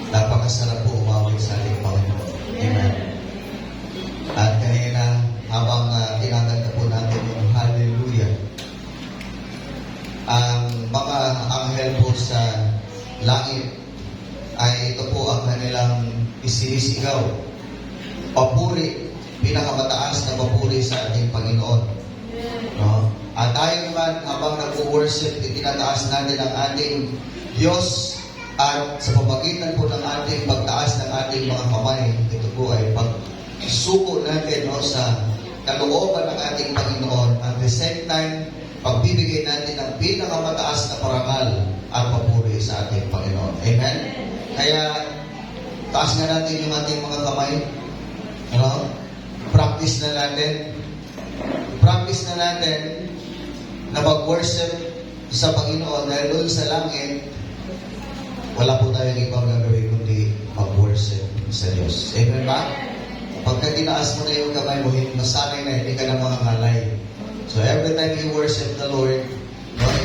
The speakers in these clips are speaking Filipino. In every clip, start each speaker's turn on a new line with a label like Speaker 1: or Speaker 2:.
Speaker 1: Napakasarap po umawit sa ating Panginoon. Amen. At kanina, habang kinakanta po natin yung Hallelujah, ang mga anghel po sa langit ay ito po ang kanilang isinisigaw. Papuri, pinakamataas na papuri sa ating Panginoon. No? At tayo naman, habang nag-worship, itinataas natin ang ating Diyos. At sa pamagitan po ng ating pagtaas ng ating mga kamay, ito po ay pagsuko natin sa kalooban ng ating Panginoon. At the same time, pagbibigay natin ng pinakamataas na parangal at papuri sa ating Panginoon. Amen? Kaya, taas nga natin yung ating mga kamay. Practice na natin. Practice na natin na mag-worship sa Panginoon dahil doon sa langit, wala po tayong ibang gagawin kundi mag-worship sa Diyos. Amen ba? Pagka tinaas mo na yung kamay mo, nasanay na, hindi ka na mangangalay. So every time you worship the Lord,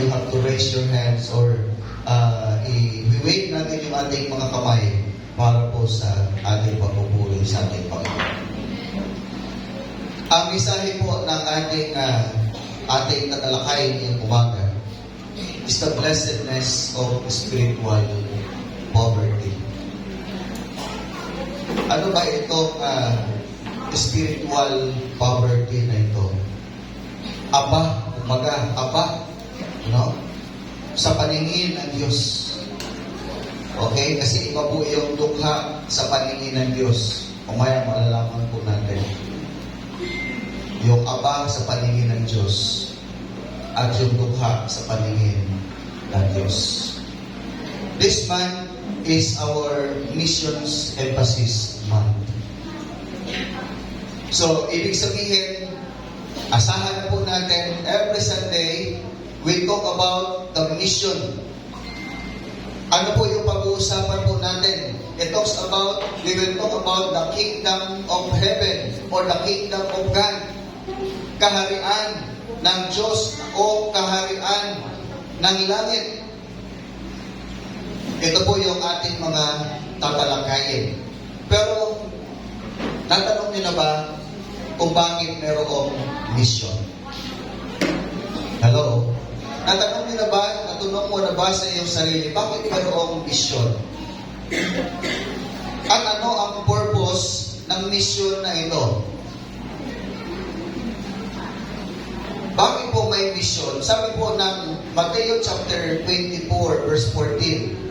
Speaker 1: you have to raise your hands or i-wave natin yung ating mga kamay para po sa ating pagpupuri sa ating Panginoon. Ang isahin po ng ating tatalakay ngayong umaga is the blessedness of spiritual poverty. Ano ba itong spiritual poverty na ito? Aba, no? Sa paningin ng Diyos. Okay? Kasi iba po yung dukha sa paningin ng Diyos. Umaya malalaman po natin. Yung aba sa paningin ng Diyos at yung dukha sa paningin ng Diyos. This month is our missions emphasis month. So, ibig sabihin, asahan na po natin, every Sunday, we talk about the mission. Ano po yung pag-uusapan po natin? We will talk about the kingdom of heaven or the kingdom of God. Kaharian ng Diyos o kaharian ng langit. Ito po yung ating mga tatalakayin. Pero, natanong niyo na ba kung bakit mayroong mission? Hello? Natanong niyo na ba, natunong mo na ba sa iyong sarili, bakit mayroong mission? At ano ang purpose ng mission na ito? Bakit po may mission? Sabi po ng Mateo chapter 24 verse 14,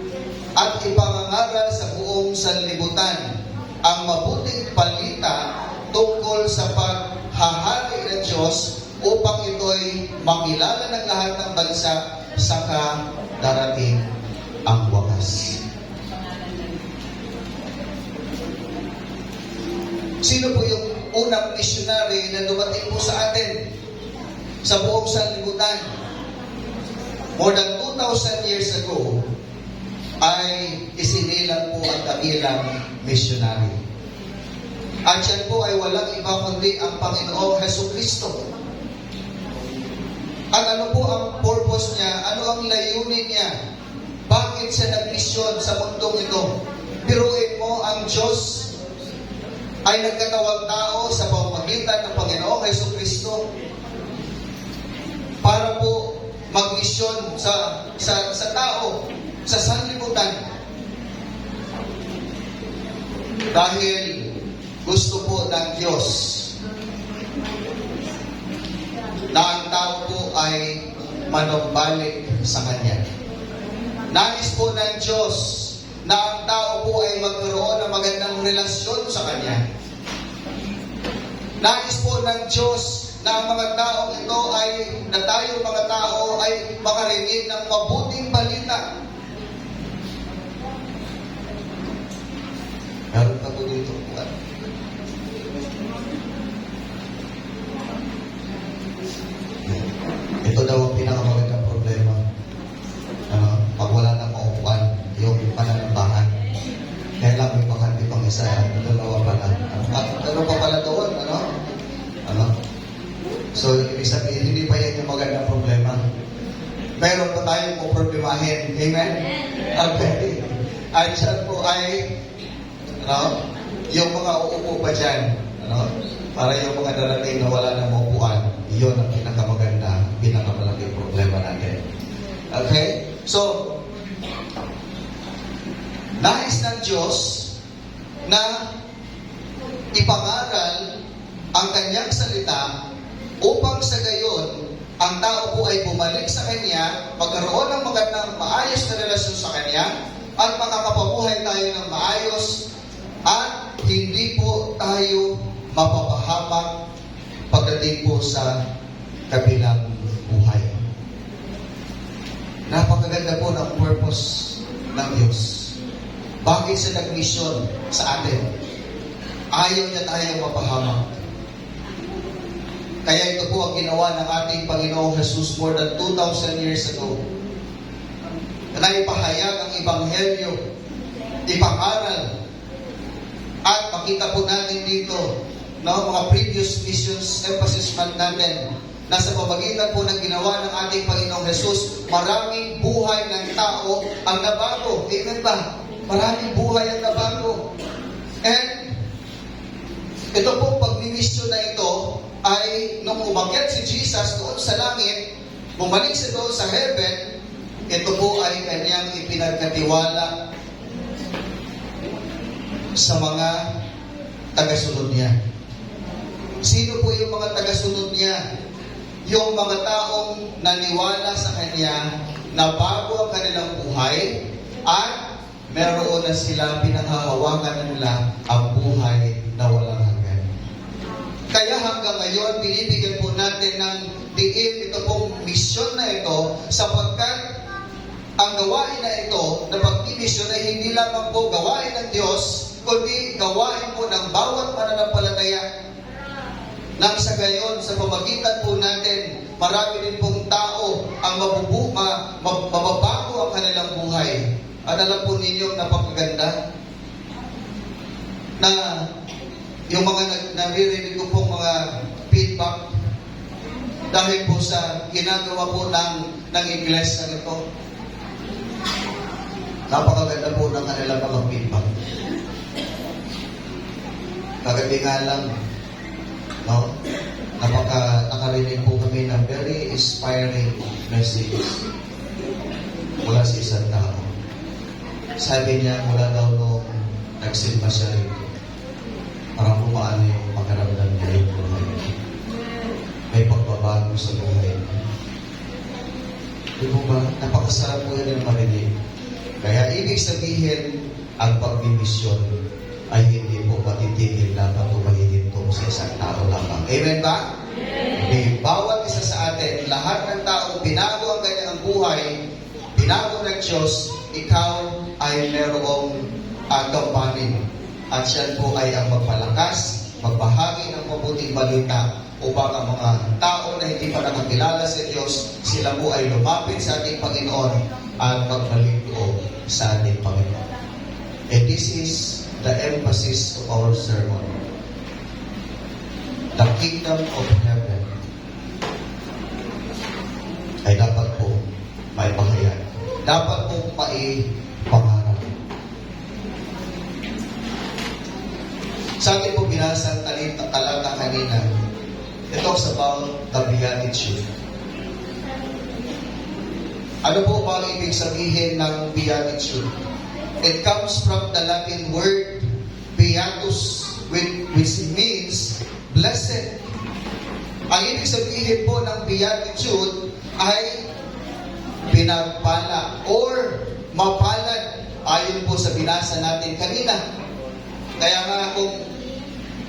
Speaker 1: at ipangangaral sa buong sanlibutan ang mabuting balita tungkol sa paghahari ng Diyos upang ito'y makilala ng lahat ng bansa saka darating ang wakas. Sino po yung unang missionary na dumating po sa atin sa buong sanlibutan? More than 2,000 years ago, ay isinilang po ang dakilang missionary. At yan po ay walang iba kundi ang Panginoong Jesucristo. At ano po ang purpose niya? Ano ang layunin niya? Bakit siya nag-mission sa mundong ito? Biruin mo, ang Diyos ay nagkatawang tao sa pamamagitan ng Panginoong Jesucristo para po mag-mission sa tao, sa sanlibutan. Dahil gusto po ng Diyos na ang tao po ay manumbalik sa Kanya. Nais po ng Diyos na ang tao po ay magkaroon ng magandang relasyon sa Kanya. Nais po ng Diyos na ang mga taong ito ay, na tayo mga tao ay makarinig ng mabuting balita. Meron pa po dito. Ito daw ang pinakamagandang problema. Pag wala na maupuan, yung pananambahan. Kaya lang may bakante pang isa, dalawa pala. Ano pa pala doon? So, ibig sabihin, hindi pa yan yung magandang problema. Meron pa tayong problemahin. Amen? Okay. At dyan po ay, ano, yung mga uupo pa dyan, ano, para yung mga darating na wala na maupuan, yun ang pinakamaganda, pinakamalaking problema natin. Okay? So, nais ng Diyos na ipangaral ang kanyang salita upang sa gayon, ang tao po ay bumalik sa Kanya, magkaroon ng magandang maayos na relasyon sa Kanya, at makakapabuhay tayo ng maayos, at hindi po tayo mapapahamak pagdating po sa kabilang buhay. Napakaganda po ng purpose ng Diyos. Bakit siya nag-mission sa atin? Ayaw niya tayong mapahamak. Kaya ito po ang ginawa ng ating Panginoong Jesus more than 2,000 years ago. Na ipahayag ang Ebanghelyo, ipangaral, at makita po natin dito, no, mga previous missions emphasis man natin, na sa pamagitan po ng ginawa ng ating Panginoong Jesus, maraming buhay ng tao ang nabago. Amen ba? Maraming buhay ang nabago. And ito pong pagmimisyon na ito ay nung umakyat si Jesus doon sa langit, bumalik siya doon sa heaven, ito po ay kanyang ipinagkatiwala sa mga tagasunod niya. Sino po yung mga tagasunod niya? Yung mga taong naniwala sa kanya na bago ang kanilang buhay at meron na sila pinanghahawakan nila ang buhay na walang hanggan. Kaya hanggang ngayon, binibigyan po natin ng diin ito pong misyon na ito sapagkat ang gawain na ito na pagmimisyon ay hindi lamang po gawain ng Diyos, kundi gawain po ng bawat mananampalataya. Nang sa gayon, sa pamagitan po natin, marami din pong tao ang mababago ang kanilang buhay. At alam po ninyo, napakaganda na yung mga naririnig ko pong mga feedback dahil po sa ginagawa po ng iglesia nito. Napakaganda po ng kanilang mga feedback. Kagabi nga lang, no? Nakarinig po kami ng very inspiring message mula sa isang tao. Sabi niya, mula daw nung nagsimba siya rito, parang pumaano yung pagkaramdam niya yung buhay. May pagbabago sa buhay. Di po ba? Napakasarap po yan yung marinig. Kaya ibig sabihin, ang pagbimisyon ay hindi po matitigil lamang o mahihintong sa isang tao lamang. Amen ba? Amen. Bawat isa sa atin, lahat ng tao, binago ang kanyang buhay, binago ng Diyos, ikaw ay merong gampanin. At siya po ay ang magpalakas, magbahagi ng mabuting balita upang ang mga tao na hindi pa nakakilala sa Diyos, sila po ay lumapit sa ating Panginoon at magbalik loob sa ating Panginoon. And this is the emphasis of our sermon. The kingdom of heaven ay dapat po may bahayag. Dapat po maipangarap. Sa ating po binasang talata kanina, it talks about the beatitude. Ano po ba ang ibig sabihin ng beatitude? It comes from the Latin word beatus, which means blessed. Ang ibig sabihin po ng beatitude ay pinagpala or mapalad ayon po sa binasa natin kanina. Kaya nga kung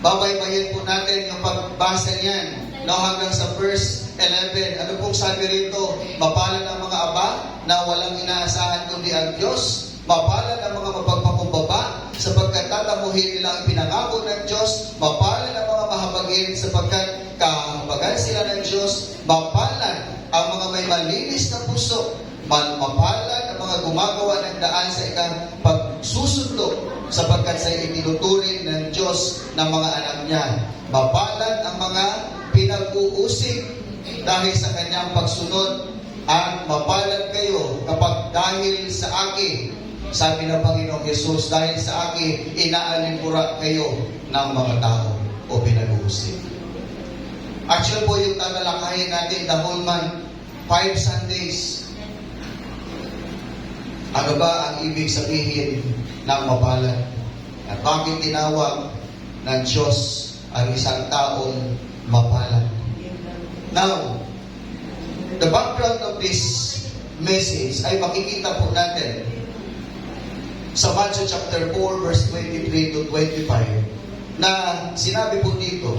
Speaker 1: babaybayin po natin yung pagbasa niyan, no, hanggang sa verse 11, ano pong sabi rito? Mapalad ang mga aba na walang inaasahan kundi ang Diyos. Mapalad ang mga mapagpakumbaba sapagkat tatamuhin nila ang pinangako ng Diyos. Mapalad ang mga mahabagin sapagkat kahabagan sila ng Diyos. Mapalad ang mga may malinis na puso. Mapalad ang mga gumagawa ng daan sa ikang pagsusundo sapagkat sa itinuturing ng Diyos ng mga anak niya. Mapalad ang mga pinag-uusig dahil sa kanyang pagsunod, at mapalad kayo kapag dahil sa akin Sabi ng Panginoong Jesus, dahil sa akin, inaalipura kayo ng mga tao o pinag-uusip. Actually po yung tatalakayin natin the whole month, 5 Sundays. Ano ba ang ibig sabihin ng mapalad? At bakit tinawag ng Diyos ang isang taong mapalad? Now, the background of this message ay makikita po natin sa Matthew chapter 4 verse 23 to 25 na sinabi po dito,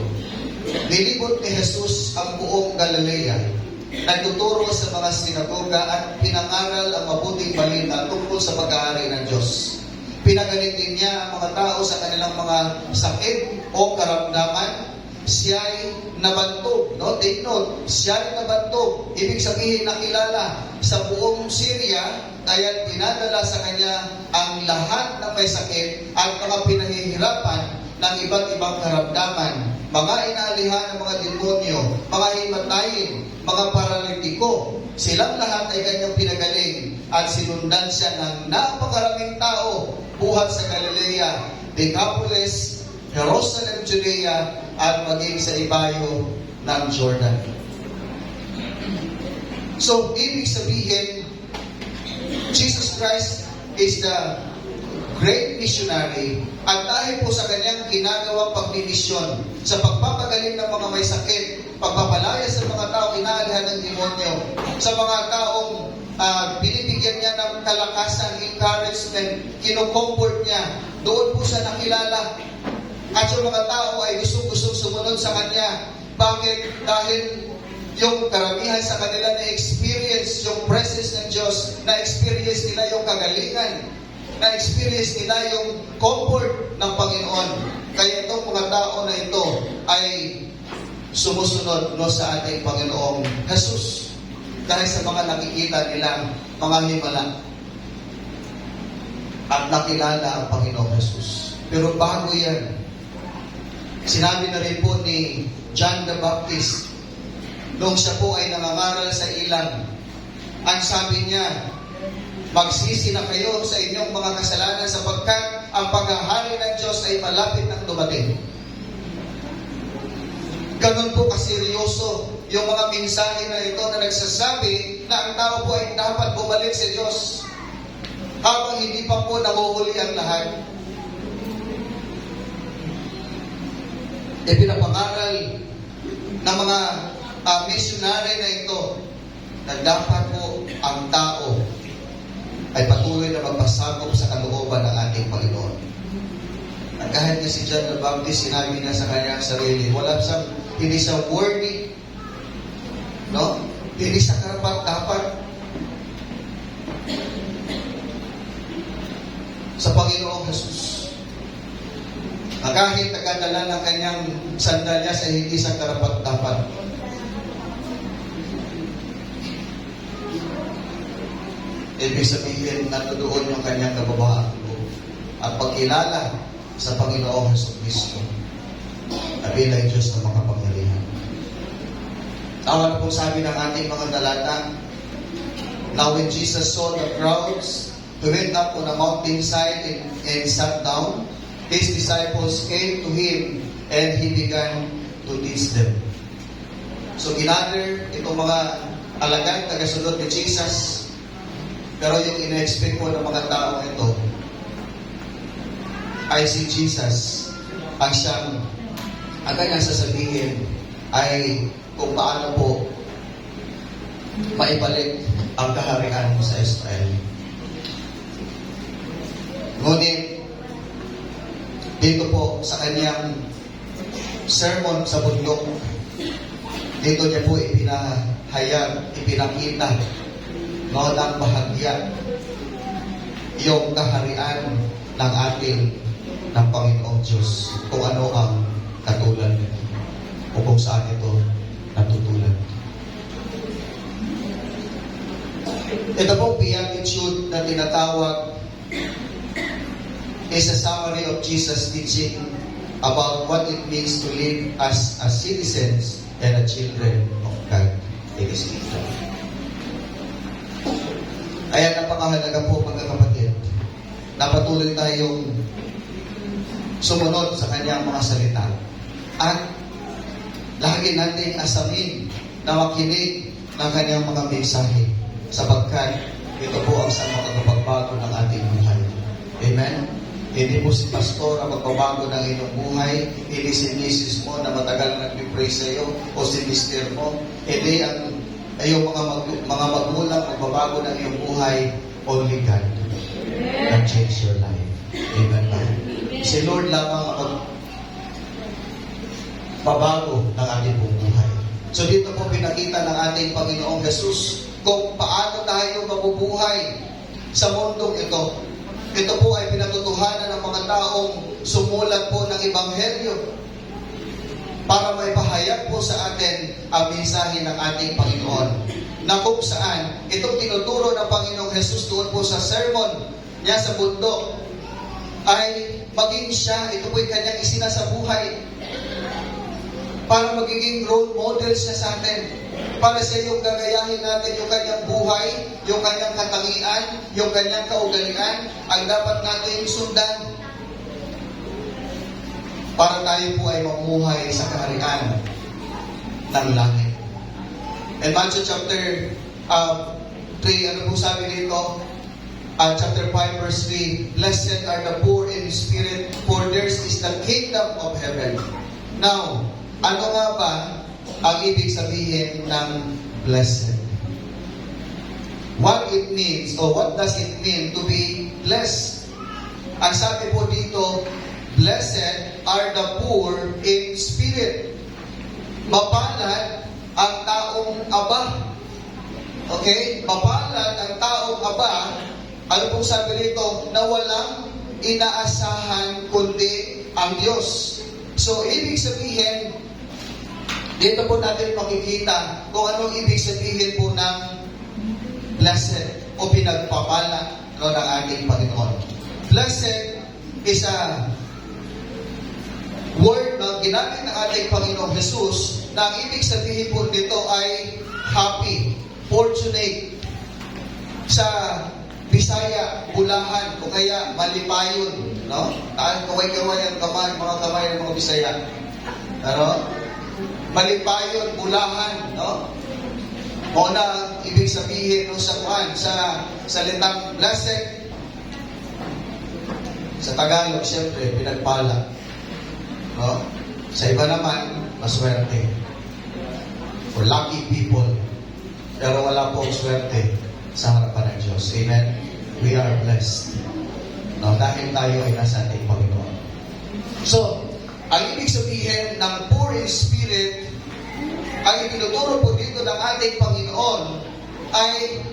Speaker 1: nilibot ni Jesus ang buong Galilea, nagtuturo sa mga sinagoga at pinangaral ang mabuting balita tungkol sa pag-aari ng Diyos. Pinagaling din niya ang mga tao sa kanilang mga sakit o karamdaman. Siya'y nabantog. No? Take note, siya'y nabantog. Ibig sabihin, nakilala sa buong Syria, kaya pinadala sa kanya ang lahat ng may sakit at mga pinahihirapan ng iba't ibang karamdaman, mga inaalihan ng mga demonyo, mga himatayin, mga paralitiko. Silang lahat ay kanyang pinagaling at sinundan siya ng napakaraming tao buhat sa Galilea, Decapolis, Jerusalem, Judea, at maging sa ibayo ng Jordan. So, ibig sabihin, Jesus Christ is the great missionary at dahil po sa kanyang ginagawang pagmimisyon sa pagpapagaling ng mga may sakit, pagpapalaya sa mga taong inaalihan ng demonyo, sa mga taong binibigyan niya ng kalakasan, encouragement, kinukomfort niya, doon po siya nakilala. At yung mga tao ay gustong-gustong sumunod sa kanya. Bakit? Dahil yung karamihan sa kanila na-experience yung presence ng Diyos, na-experience nila yung kagalingan, na-experience nila yung comfort ng Panginoon. Kaya itong mga tao na ito ay sumusunod sa ating Panginoong Jesus. Dahil sa mga nakikita nilang mga himala at nakilala ang Panginoong Jesus. Pero bago yan, sinabi na rin po ni John the Baptist, nung siya po ay nangangaral sa ilang, ang sabi niya, magsisi na kayo sa inyong mga kasalanan sapagkat ang paghahari ng Diyos ay malapit ng dumating. Ganun po kaseryoso yung mga mensahe na ito na nagsasabi na ang tao po ay dapat bumalik sa Diyos habang hindi pa po nahuhuli ang lahat. Pinapangaral ng mga missionary na ito na dapat po ang tao ay patuloy na magpasakop sa kalooban ng ating Panginoon. At kahit na si John the Baptist, sinabi na sa kanyang sarili, hindi siya worthy, no? Hindi siya karapat-dapat sa Panginoong Jesus. Kahit nagdala ng kanyang sandalya sa hindi sa karapat-dapat. Ibig sabihin, natudoon yung kanyang kababaang at pagkilala sa Panginoong Jesucristo na bilang Diyos ng mga pangyarihan. Tama na po sabi ng ating mga talata, now when Jesus saw the crowds, he went up on a mountainside and sat down. His disciples came to him and he began to teach them. So, ginather itong mga alagad, tagasunod ni Jesus. Pero yung ina-expect ko ng mga tao ito ay si Jesus ang siyang ang kanyang sasabihin ay kung paano po maibalik ang kaharian sa Israel. Ngunit dito po sa kanyang sermon sa bundok, dito niya po ipinakita ng bahagya yung kaharian ng ating ng Panginoong Diyos kung ano ang katulad o kung saan ito natutulan. Ito pong beatitude na tinatawag is a summary of Jesus' teaching about what it means to live as a citizens and a children of God in His kingdom. Kaya napakahalaga po mga kapatid na patuloy tayong sumunod sa kanyang mga salita. At lagi nating asamin na makinig ng kanyang mga mensahe sapagkat ito po ang sa makakapagbago ng ating buhay. Amen? Hindi po si pastor ang magbabago ng inyong buhay, hindi si misis mo na matagal na nag-pray sa iyo, o si mister mo, hindi ang iyong mga magulang magbabago ng iyong buhay, only God can change your life. Amen ba? Si Lord lamang ang magbabago ng ating buhay. So dito po pinakita ng ating Panginoong Jesus kung paano tayo mabubuhay sa mundong ito. Ito po ay pinatutuhanan ng mga taong sumulat po ng Ebanghelyo para may pahayag po sa atin ang mensahe ng ating Panginoon. Na kung saan, itong tinuturo ng Panginoong Jesus doon po sa sermon niya sa bundok, ay maging siya, ito po yung kanyang isinasabuhay para magiging role model siya sa atin. Para sa yung gagayahin natin yung kanyang buhay, yung kanyang katangian, yung kanyang kaugalian, ang dapat natin sundan. Para tayo po ay mamuhay sa kaharian ng langit. In Matthew chapter 3, ano po sabi dito? Chapter 5 verse 3, Blessed are the poor in spirit, for theirs is the kingdom of heaven. Now, ano nga ba ang ibig sabihin ng blessed? What it means, or what does it mean to be blessed? Ang sabi po dito, blessed are the poor in spirit. Mapalad ang taong aba. Okay? Mapalad ang taong aba. Ano pong sabi rito? Na walang inaasahan kundi ang Diyos. So, ibig sabihin, dito po natin makikita kung anong ibig sabihin po ng blessed o pinagpapala ng ating Panginoon. Blessed is a word na ginamit ng ating Panginoong Jesus na ang ibig sabihin po nito ay happy, fortunate, sa Bisaya, bulahan, o kaya malipayon, no? Kaway-kaway ang kamay, mga kamay ng mga Bisaya. Ano? Malipayon, bulahan, no? O na ibig sabihin no, sa salitang blessed. Sa Tagalog, siyempre, pinagpala. No? Sa iba naman, maswerte. For lucky people. Pero wala pong swerte sa harapan ng Diyos. Amen? We are blessed. No? Dahil tayo ay nasa ating Panginoon. So, ang ibig sabihin ng poor in spirit, ang itinuturo po dito ng ating Panginoon ay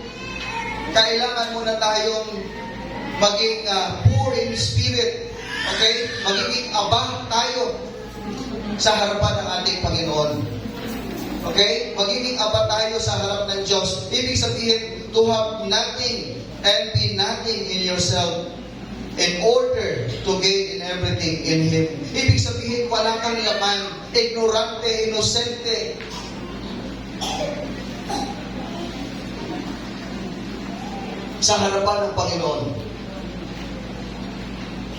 Speaker 1: kailangan muna tayong maging poor in spirit. Okay? Magiging abang tayo sa harapan ng ating Panginoon. Okay? Magiging abang tayo sa harap ng Diyos. Ibig sabihin, to have nothing and be nothing in yourself in order to gain in everything in Him. Ibig sabihin, wala kang laman, ignorante, inosente. Sa harapan ng Panginoon,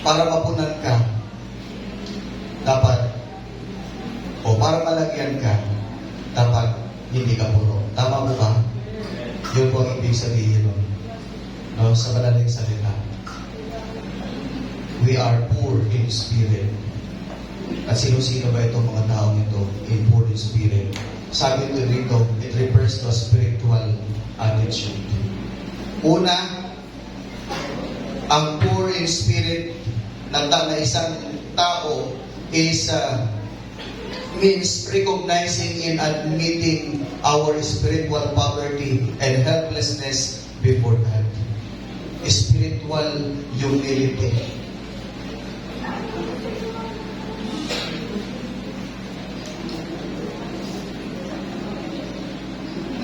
Speaker 1: para mapunan ka, dapat, o para malagyan ka, dapat hindi ka puno. Tama mo ba? Yun po ang ibig sabihin nun. No? Sa madaling salita. We are poor in spirit. At sino-sino ba itong mga taong ito in poor in spirit? Sabi ito dito, it refers to a spiritual attitude. Una, ang poor in spirit na isang tao is means recognizing and admitting our spiritual poverty and helplessness before God. Spiritual humility.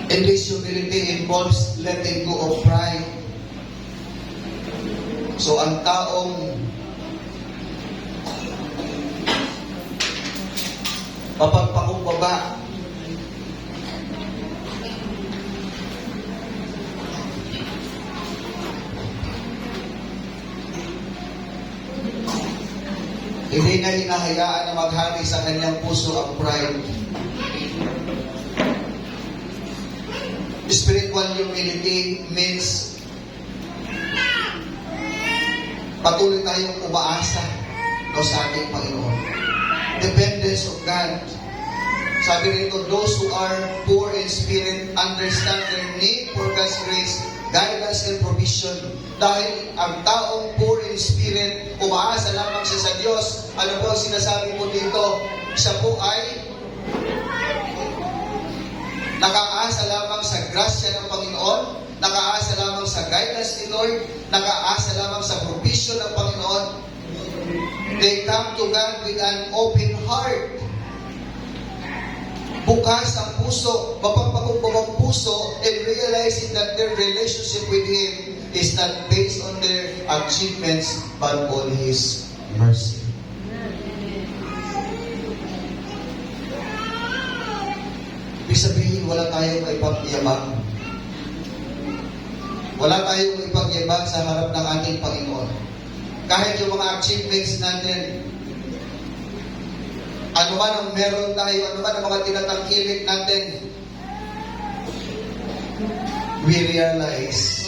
Speaker 1: And this humility involves letting go of pride. So ang taong mapagpakumbaba, Hindi niya hinahayaan na maghari sa kanyang puso ang pride. Spiritual humility means patuloy tayong umaasa sa ating Panginoon. Dependence of God. Sabi nito, those who are poor in spirit understand their need for God's grace, guidance, and provision. Dahil ang taong poor in spirit, umaasa lamang siya sa Diyos. Ano po ang sinasabi po dito? Siya po ay nakaasa lamang sa grasya ng Panginoon, nakaasa lamang sa guidance ni Lord, nakaasa lamang sa provision ng Panginoon. They come to God with an open heart. Bukas ang puso, mapagpagubog ang puso, and realizing that their relationship with Him is not based on their achievements, but on His mercy. Ibig sabihin, wala tayong ipagyabang. Wala tayong ipagyabang sa harap ng ating Panginoon. Kahit yung mga achievements natin, ano man ang meron tayo, ano man ang mga tinatangkilik natin, we realize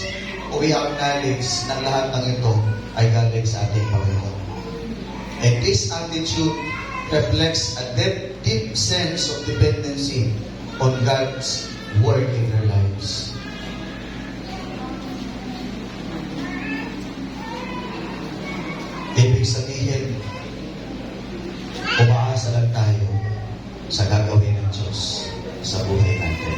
Speaker 1: o we acknowledge na lahat ng ito ay galing sa ating Panginoon. And this attitude reflects a deep sense of dependency on God's work in their lives. Ibig sabihin, umaasa lang tayo sa gagawin ng Diyos sa buhay natin.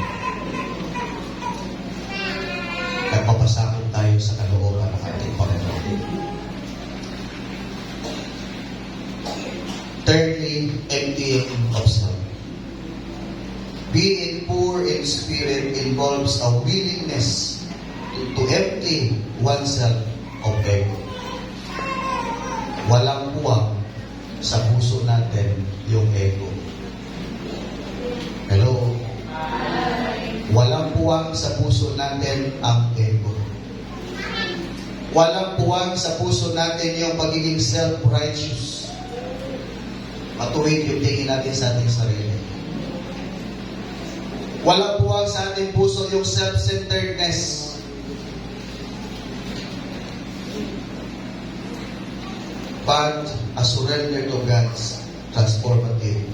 Speaker 1: Nagpapasakot tayo sa kalooban ng ating Panginoon. Thirdly, emptying of self. Being poor in spirit involves a willingness to empty oneself of ego. Walang puwang sa puso natin yung ego. Hello? Walang puwang sa puso natin ang ego. Walang puwang sa puso natin yung pagiging self-righteous. Matuwid yung tingin natin sa ating sarili. Walang puwang sa ating puso yung self-centeredness. But a surrender to God's transformative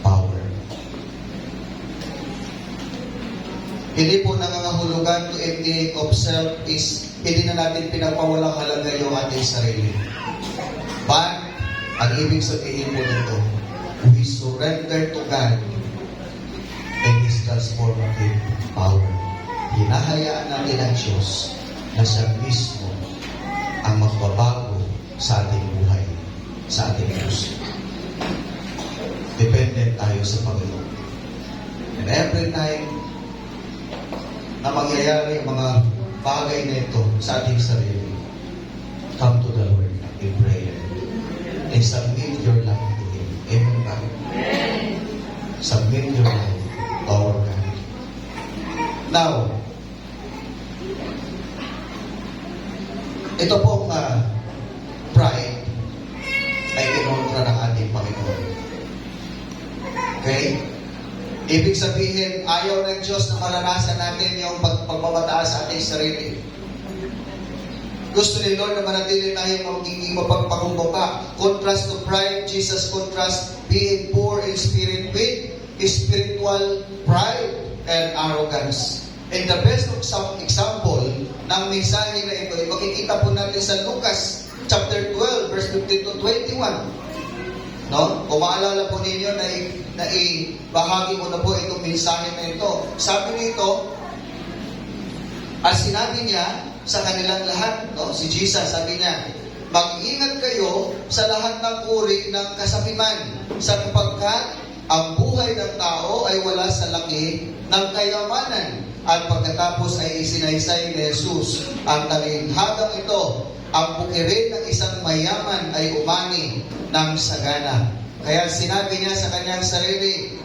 Speaker 1: power. Hindi po nangangahulugan to emptying of self is hindi na natin pinagpawalang halaga yung ating sarili. But, ang ibig sabihin po nito, we surrender to God and His transformative power. Hinahayaan natin ang Diyos na siya mismo ang magbabago sa ating buhay, sa ating puso. Dependent tayo sa Panginoon. And every time na mangyayari ang mga bagay na ito sa ating sarili, come to the Lord in prayer and submit your life to Him. Amen ba? Submit your life to our God. Now, ito pong pride ay kinontra ng ating Panginoon. Okay? Ibig sabihin, ayaw ng Diyos na maranasan natin yung pagmamataas sa ating sarili. Gusto ni Lord na manatili tayo magiging mapagpakumbaba. Contrast to pride, Jesus contrast being poor in spirit with spiritual pride and arrogance. And the best example ng mensahe na ito, makikita po natin sa Lucas chapter 12, verse 15 to 21. No? Kung maalala po ninyo na ibahagi ko na po itong mensahe na ito. Sabi nito, at sinabi niya sa kanilang lahat, no? Si Jesus, sabi niya, mag-ingat kayo sa lahat ng uri ng kasapiman, sapagkat ang buhay ng tao ay wala sa laki ng kayamanan. At pagkatapos ay isinaysay ni Jesus ang talinghagang ito, ang bukirin ng isang mayaman ay umani ng sagana. Kaya sinabi niya sa kanyang sarili,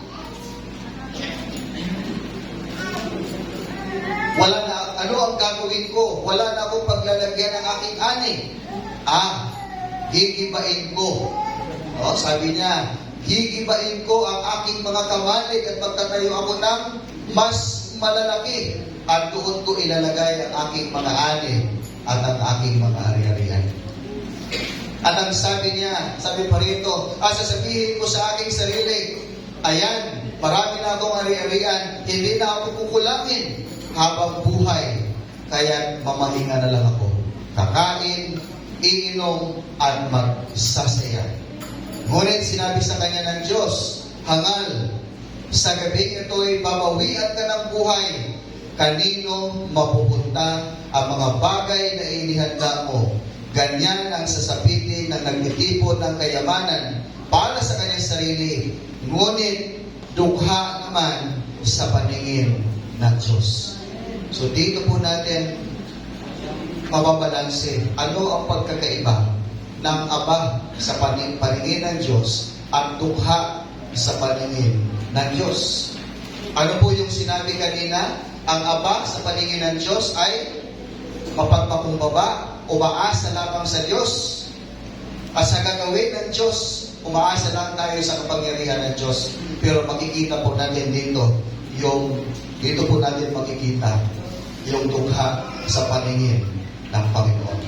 Speaker 1: wala na, ano ang gagawin ko? Wala na akong paglalagyan ng aking ani. higibain ko. Sabi niya, higibain ko ang aking mga kawalik at magtatayo ako ng mas malalaki. At doon ko ilalagay ang aking mga ani at ang aking mga ari-arian. At ang sabi niya, sabi pa rito, sasabihin ko sa aking sarili, ayan, marami na akong ari-arian, hindi na ako kukulangin habang buhay. Kaya mamahinga na lang ako. Kakain, iinom, at magsasaya. Ngunit sinabi sa kanya ng Diyos, hangal, sa gabing ito'y babawian ka ng buhay. Kanino mapupunta ang mga bagay na inihanda mo? Ganyan ang sasapitin ng nagtitipon ng kayamanan para sa kanyang sarili. Ngunit dukha naman sa paningin ng Diyos. So dito po natin mababalanse. Ano ang pagkakaiba ng aba sa paningin ng Diyos at dukha sa paningin ng Diyos? Ano po yung sinabi kanina? Ang aba sa paningin ng Diyos ay mapagpakumbaba, umaasa lamang sa Diyos. At sa gagawin ng Diyos, umaasa lang tayo sa kapangyarihan ng Diyos. Pero makikita po natin dito po natin makikita yung dukha sa paningin ng Panginoon.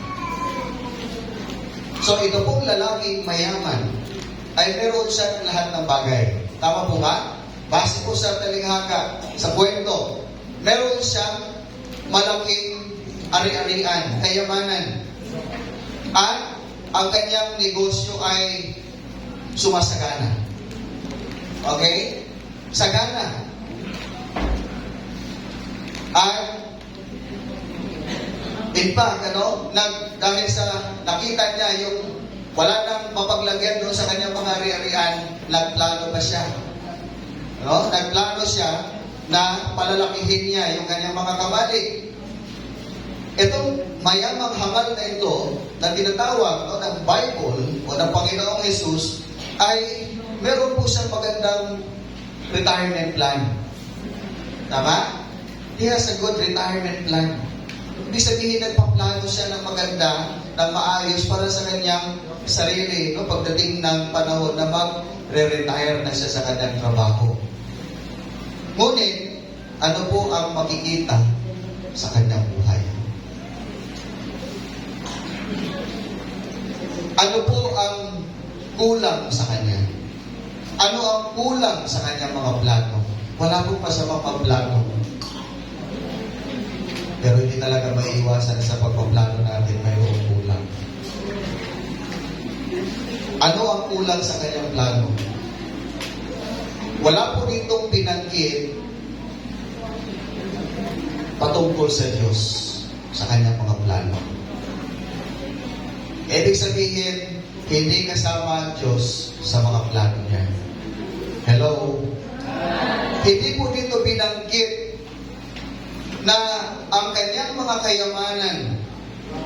Speaker 1: So ito pong lalaking mayaman ay meron siyang lahat ng bagay. Tama po ba? Base po sa talinghaka, sa kwento, meron siyang malaking ari-arian, kayamanan. At ang kanyang negosyo ay sumasagana. Okay? Sagana. At in fact, dahil sa nakita niya yung wala nang mapaglagyan doon sa kanyang mga ari-arian, nagplano pa siya. Nagplano siya na palalakihin niya yung kanyang mga kabalik. Itong mayamang hangal na ito na tinatawag ng Bible o ng Panginoong Jesus ay meron po siyang magandang retirement plan. Tama? He has a good retirement plan. Ibig sabihin, nagpaplano siya ng maganda, ng maayos para sa kanyang sarili, pagdating ng panahon na mag-retire na siya sa kanyang trabaho. Ngunit, ano po ang makikita sa kanyang buhay? Ano po ang kulang sa kanya? Ano ang kulang sa kanyang mga plano? Wala pong masamang pagplano. Pero hindi talaga maiiwasan sa pagpaplano natin mayroong kulang. Ano ang kulang sa kanyang plano? Wala po ditong pinanggit patungkol sa Diyos sa kanyang mga plano. Ibig sabihin, hindi kasama ang Diyos sa mga plano niya. Hello? Hindi po dito binanggit na ang kanyang mga kayamanan,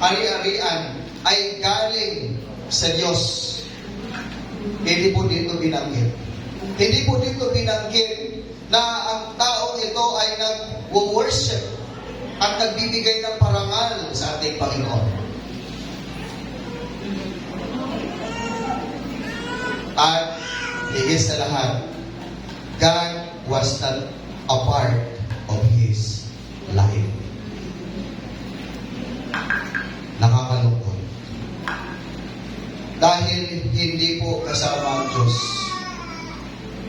Speaker 1: ari-arian, ay galing sa Diyos. Hindi po dito binanggit. Hindi po dito binanggit na ang taong ito ay nag-worship at nagbibigay ng parangal sa ating Panginoon. At higit sa lahat, God was not a part of his life. Nakakalungkot. Dahil hindi po kasama ang Diyos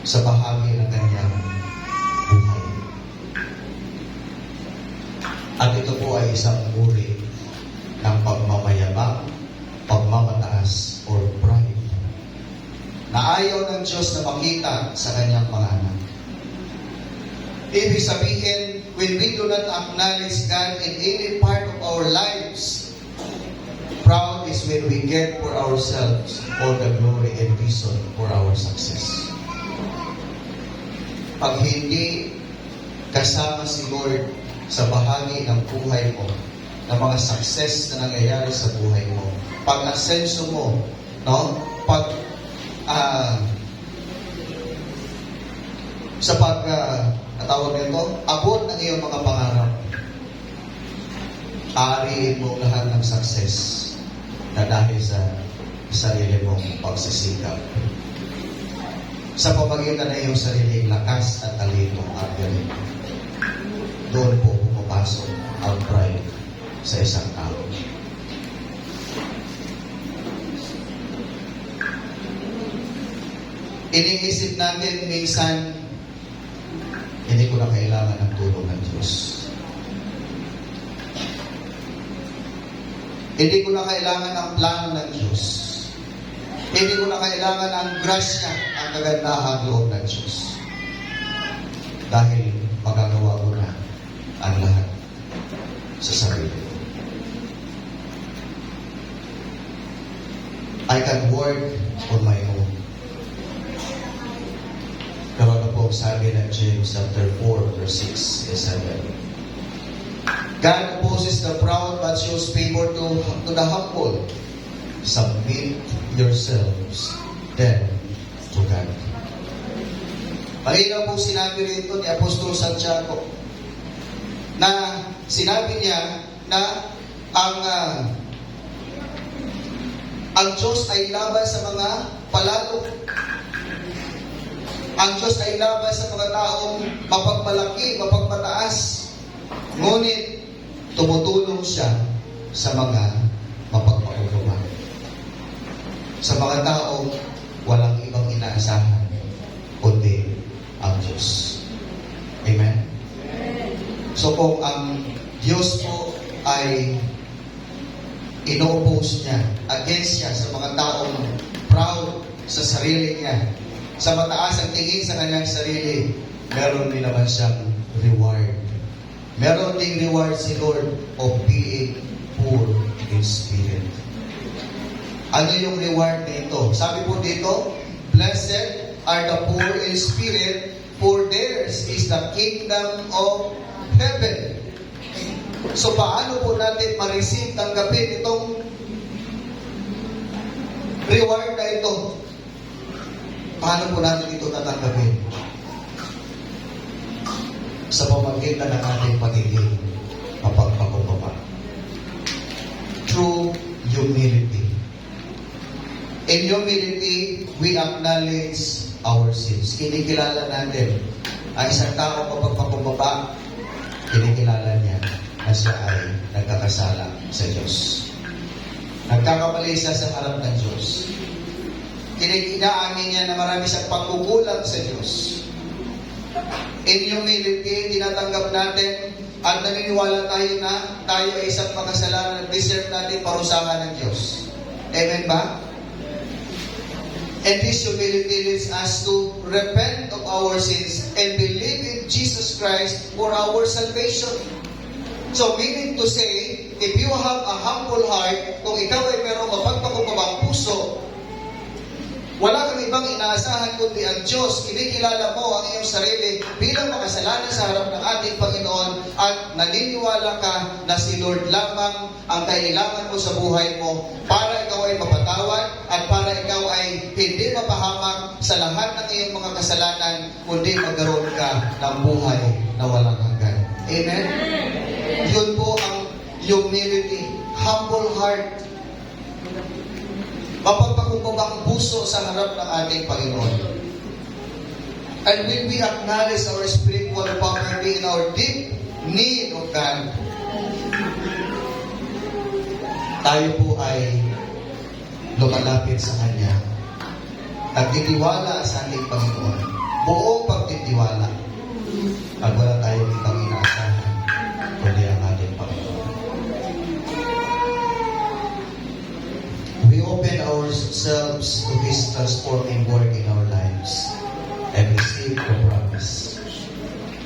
Speaker 1: sa bahagi ng kanyang buhay. At ito po ay isang uri ng pagmamayabang, pagmamataas, or pride na ayaw ng Diyos na makita sa kanyang mga anak. Ibig sabihin, when we do not acknowledge God in any part of our lives, proud is when we get for ourselves all the glory and reason for our success. Pag hindi kasama si Lord sa bahagi ng buhay mo, ng mga success na nangyayari sa buhay mo, pag asenso mo, pag tawag nito, abot ng iyong mga pangarap, aariin mo lahat ng success na dahil sa sarili mong pagsisikap. Sa pamagitan ng iyong sariling lakas at talino at galing, doon po pumapasok ang pride sa isang tao. Iniisip natin minsan, hindi ko na kailangan ng tulong ng Diyos. Hindi ko na kailangan ang plano ng Diyos. Hindi ko na kailangan ang grasya, ang kagandahang loob ng Diyos. Dahil magagawa ko na ang lahat sa sarili ko. I can work on my own. Pero ano po sabi ng James chapter 4, verse 6 and 7. God opposes the proud but shows favor to the humble. Submit yourselves then to God. Malinaw po sinabi rito ni Apostol Santiago na sinabi niya na ang Diyos ay laban sa mga palalo. Ang Diyos ay laban sa mga taong mapagmalaki, mapagmataas. Ngunit, tumutulong siya sa mga mapagpakumbaba. Sa mga taong walang ibang inaasahan, kundi ang Diyos. Amen? So kung ang Diyos po ay ino-oppose niya, against siya sa mga taong proud sa sarili niya, sa mataas ang tingin sa kanyang sarili, meron din naman siyang reward. Meron ding reward si Lord of being poor in spirit. Ano yung reward nito? Sabi po dito, blessed are the poor in spirit, for theirs is the kingdom of heaven. So paano po natin ma-receive, tanggapin itong reward na ito? Paano po natin ito tatanggapin? Sa pamagitan ng ating pagiging mapagpakumbaba. True humility. In humility, we acknowledge our sins. Kinikilala natin ang isang tao mapagpakumbaba, kinikilala niya na siya ay nagkakasala sa Diyos. Nagkakamali siya sa harap ng Diyos. Inaamin niya na marami siyang pagkukulang sa Diyos. In humility, tinatanggap natin at naniniwala tayo na tayo ay isang makasalanan at deserve natin parusahan ng Diyos. Amen ba? And this humility leads us to repent of our sins and believe in Jesus Christ for our salvation. So meaning to say, if you have a humble heart, kung ikaw ay merong mapagpakumbabang puso, wala kang ibang inaasahan kundi ang Diyos. Kinikilala mo ang iyong sarili bilang makasalanan sa harap ng ating Panginoon at naniniwala ka na si Lord lamang ang kailangan mo sa buhay mo para ikaw ay mapatawad at para ikaw ay hindi mapahamak sa lahat ng iyong mga kasalanan kundi magkaroon ka ng buhay na walang hanggan. Amen? Yun po ang humility, humble heart. Mapagpakumbabang puso sa harap ng ating Panginoon. And when we acknowledge our spiritual poverty and our deep need of God, tayo po ay lumalapit sa Kanya. Nagtitiwala sa ating Panginoon. Buong pagtitiwala. At wala tayong ibang inaasahan kundi ang ating Panginoon. We open ourselves to His transforming work in our lives and receive the promise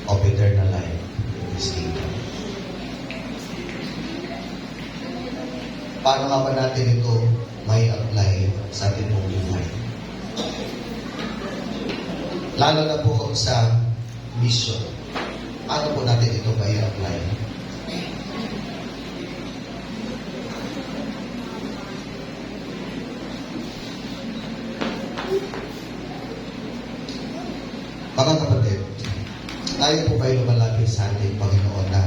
Speaker 1: of eternal life in His kingdom. Paano nga ba natin ito may apply sa ating buhay? Lalo na po sa mission. Paano po natin ito may apply? Mga kapatid, tayo po ba'y lumalapit sa ating Panginoon na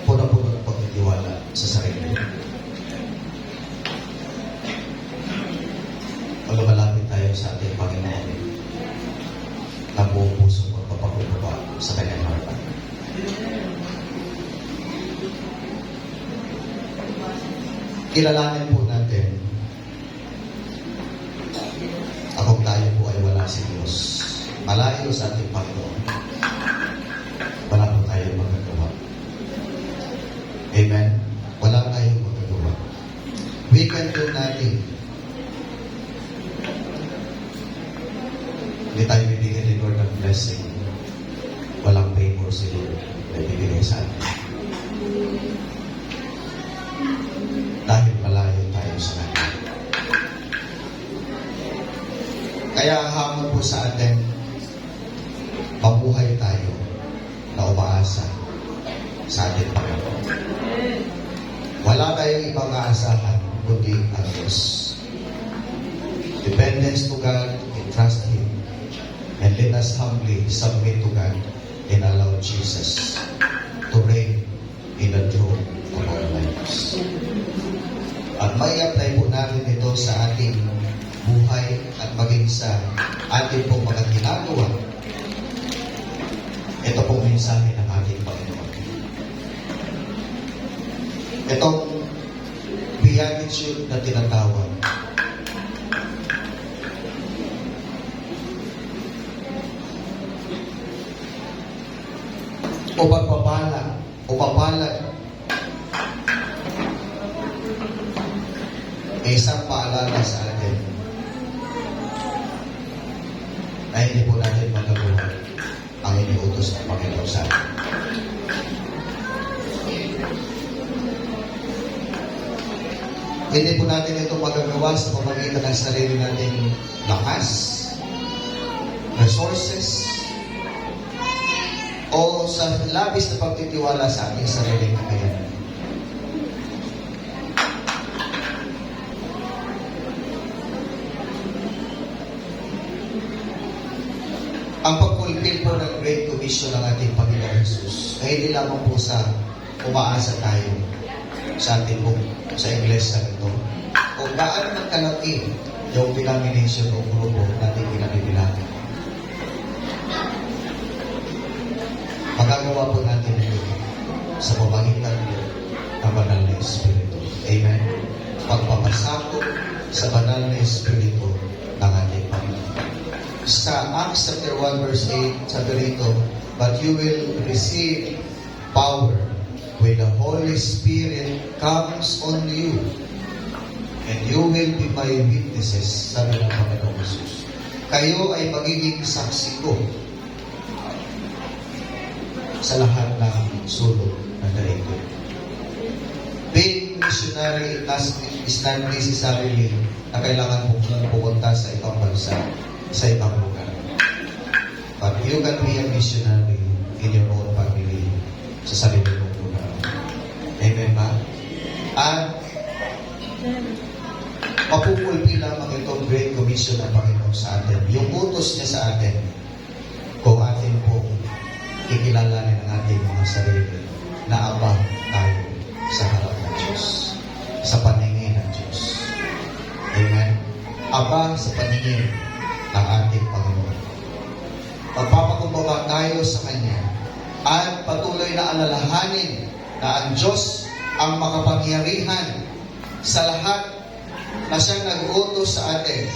Speaker 1: puno-puno ng pagtitiwala sa sarili? kilalanin po natin kung tayo po ay wala si Diyos. Malayo sa ating Panginoon. Wala po tayong magagawa. Amen? Wala tayong magagawa. We can do nothing. Hindi tayo bibigyan ni Lord ng blessing. Walang favor si Lord na bibigay sa atin. Dahil malayo tayo sa Kanya. Kaya ang hamon po sa atin, mabuhay tayo na umaasa sa ating Panginoon. Wala tayong ibang aasahan kundi ang Diyos. Dependence to God and trust Him. And let us humbly submit to God and allow Jesus to reign in the throne of our lives. At may apply po natin ito sa ating buhay at maging sa ating pong mga ginagawa. Ito pong mensahe ng ating Panginoon. Itong beatitude na tinatawag. O pagpapala, o papalad. May isang paalala sa atin na hindi po natin magagawa ang iniutos ng Panginoon sa atin. Hindi po natin ito magagawa sa pamamagitan ng sarili nating lakas, resources, o sa labis na pagtitiwala sa ating sariling kakayanan. Ang pag-fulfill po ng Great Commission ng ating Panginoon Jesus ay hindi lamang po sa umaasa tayo sa ating sa iglesia nito. Kung gaano man kalaki yung denomination o grupo natin pinabibilang. Magagawa po natin ito sa pamagitan ng banal na Espiritu. Amen? Pagpapasakop sa banal na Espiritu ng ating Panginoon. Sa Acts chapter 1 verse 8, sabi rito, but you will receive power when the Holy Spirit comes on you, and you will be my witnesses, sabi ng Panginoon Jesus. Kayo ay magiging saksi ko sa lahat ng sulok ng daigdig. Being missionary is not necessarily na kailangan mong pupunta sa ibang bansa, sa ibang lugar. But you can be a missionary in your own family, sa sarili mong lugar. Amen ba? At mapupulpi lamang itong Great Commission ng Panginoon sa atin. Yung utos niya sa atin, kung atin pong ikilalanin ang ating mga sarili na abang tayo sa harap ng Diyos, sa paningin ng Diyos. Amen? Abang sa paningin ng ating Panginoon. Magpapakumbaba tayo sa Kanya at patuloy na alalahanin na ang Diyos ang makapangyarihan sa lahat na siyang nag-utos sa atin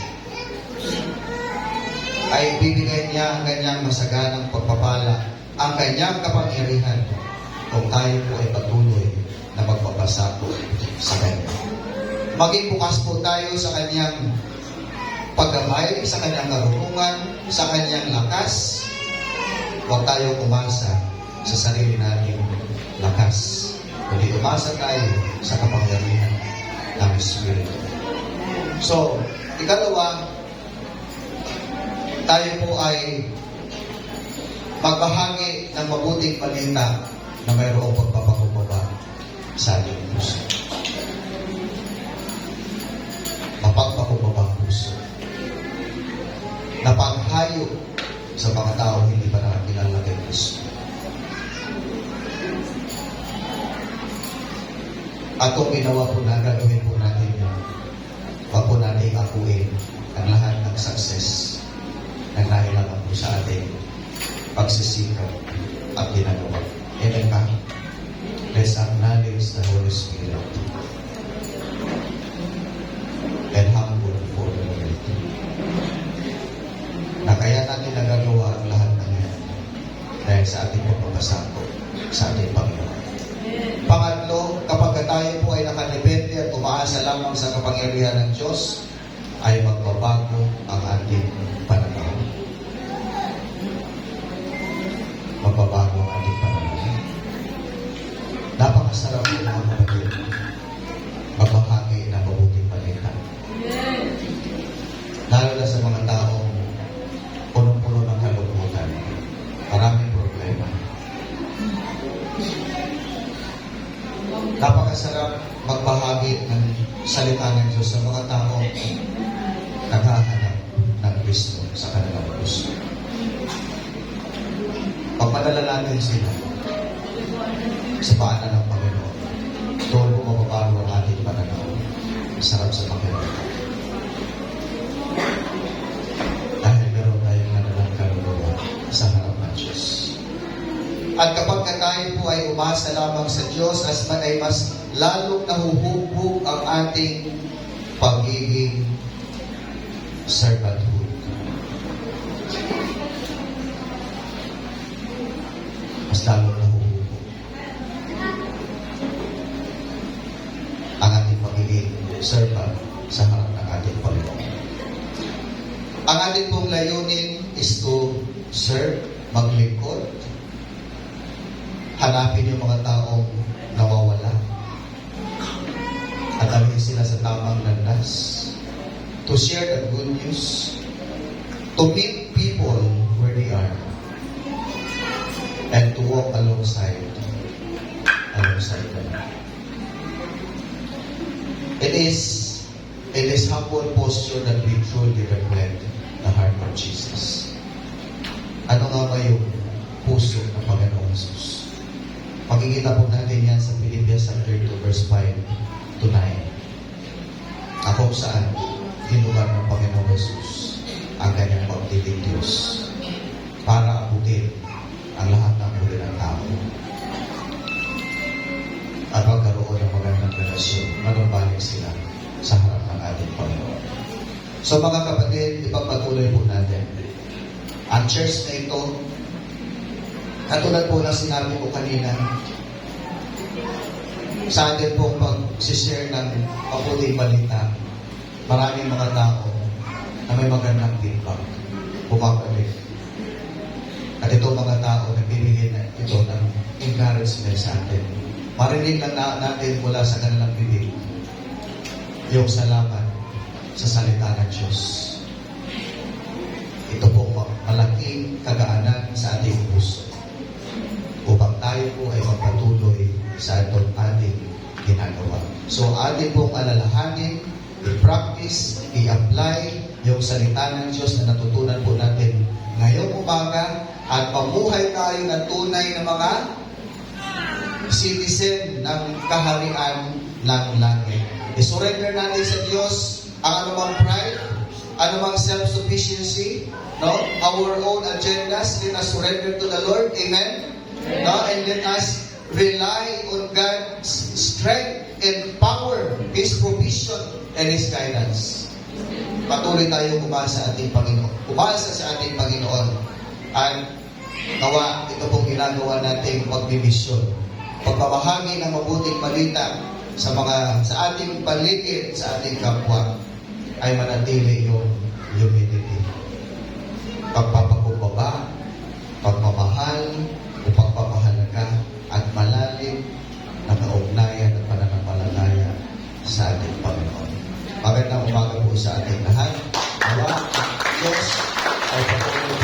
Speaker 1: ay bibigay niya ang kanyang masaganang pagpapala, ang kanyang kapangyarihan kung tayo po ay patuloy na magpapasako sa Kanya. Maging bukas po tayo sa Kanyang paggabay, sa Kanyang karunungan, sa Kanyang lakas. Huwag tayo umasa sa sarili nating lakas, kundi umasa tayo sa kapangyarihan ng Espiritu. So, ikalawa, tayo po ay magbahagi ng mabuting balita na mayroong pagpapakumbaba sa ating puso. Mapagpakumbaba ang puso. Na paghayo sa mga tao hindi pa nakakilala kay Kristo. At kung ginawa po na, gagawin po natin yun. Huwag po natin akuin ang lahat ng success na nahilangan po sa ating pagsisikap at ginagawa. Amen ba? Let's acknowledge the Holy Spirit. po ay nakadepende at umaasa lamang sa kapangyarihan ng Diyos, ay magbabago ang ating pananaw. Magbabago ang ating pananaw. Napakasarap po mga kapatid, magbahagi ng mabuting balita. Lalo na sa mga taong punong-puno ng kalungkutan. Maraming problema. Napakasarap magbahagi ng salita ng Diyos sa mga taong naghahanap ng Kristo sa kanilang puso. Pagpadala natin sila sa paanan ng Panginoon, doon po mababago ang ating pananaw. Sarap sa Panginoon. Dahil meron tayong nanalang kaluluwa sa harap ng Diyos. At kapag tayo po ay umasa lamang sa Diyos, ay mas lalong nahuhubog ang ating pagiging servanthood. Mas lalong nahuhubog ang ating pagiging servant sa harap ng ating Panginoon. Ang ating pong layunin is to serve, maglingkod, hanapin yung mga taong nawawala at alhin sila sa tamang landas, to share the good news, to meet people where they are, and to walk alongside them. It is in this humble posture that we truly reflect the heart of Jesus. Ano nga ba yung puso ng Panginoong Jesus? Makikita po natin yan sa Philippians 2 verse 5 to 9. Kung saan hinugan ng Panginoong Jesus ang kanyang pagtitig Diyos para abutin ang lahat ng uri ng tao at magkaroon ng magandang relasyon, manumbalik sila sa harap ng ating Panginoon. So mga kapatid, ipagpatuloy po natin ang church na ito. Katulad po na sinabi ko kanina, sa atin pong pag-share ng mabuting balita, maraming mga tao na may magandang feedback, bumabalik. At ito mga tao nagbibigay na ito ng encouragement sa atin. Marinig lang natin mula sa kanilang bibig yung salamat sa salita ng Diyos. Ito po malaking kagaanan sa ating puso upang tayo po ay magpatuloy sa ating ginagawa. So, ating pong alalahanin, i-practice, i-apply yung salita ng Diyos na natutunan po natin ngayong umaga at mamuhay tayo ng tunay na mga citizen ng kaharian ng langit. I-surrender natin sa Diyos ang anumang pride, anumang self-sufficiency, no? Our own agendas, let us surrender to the Lord. Amen? No? And let us rely on God's strength and power, His provision, and His guidance. Patuloy tayo umasa sa ating Panginoon. Umasa sa ating Panginoon. At nawa, ito pong ginagawa nating pagbibisyon. Pagbabahagi ng mabuting balita sa ating paligid, sa ating kapwa, ay manatili yung humility. Pagpapakumbaba, pagmamahal, o pagpapahalaga, at malalim na kaugnayan at pananampalataya sa ating Panginoon. Magandang umaga po sa ating lahat. Nawa, Diyos ay patuloy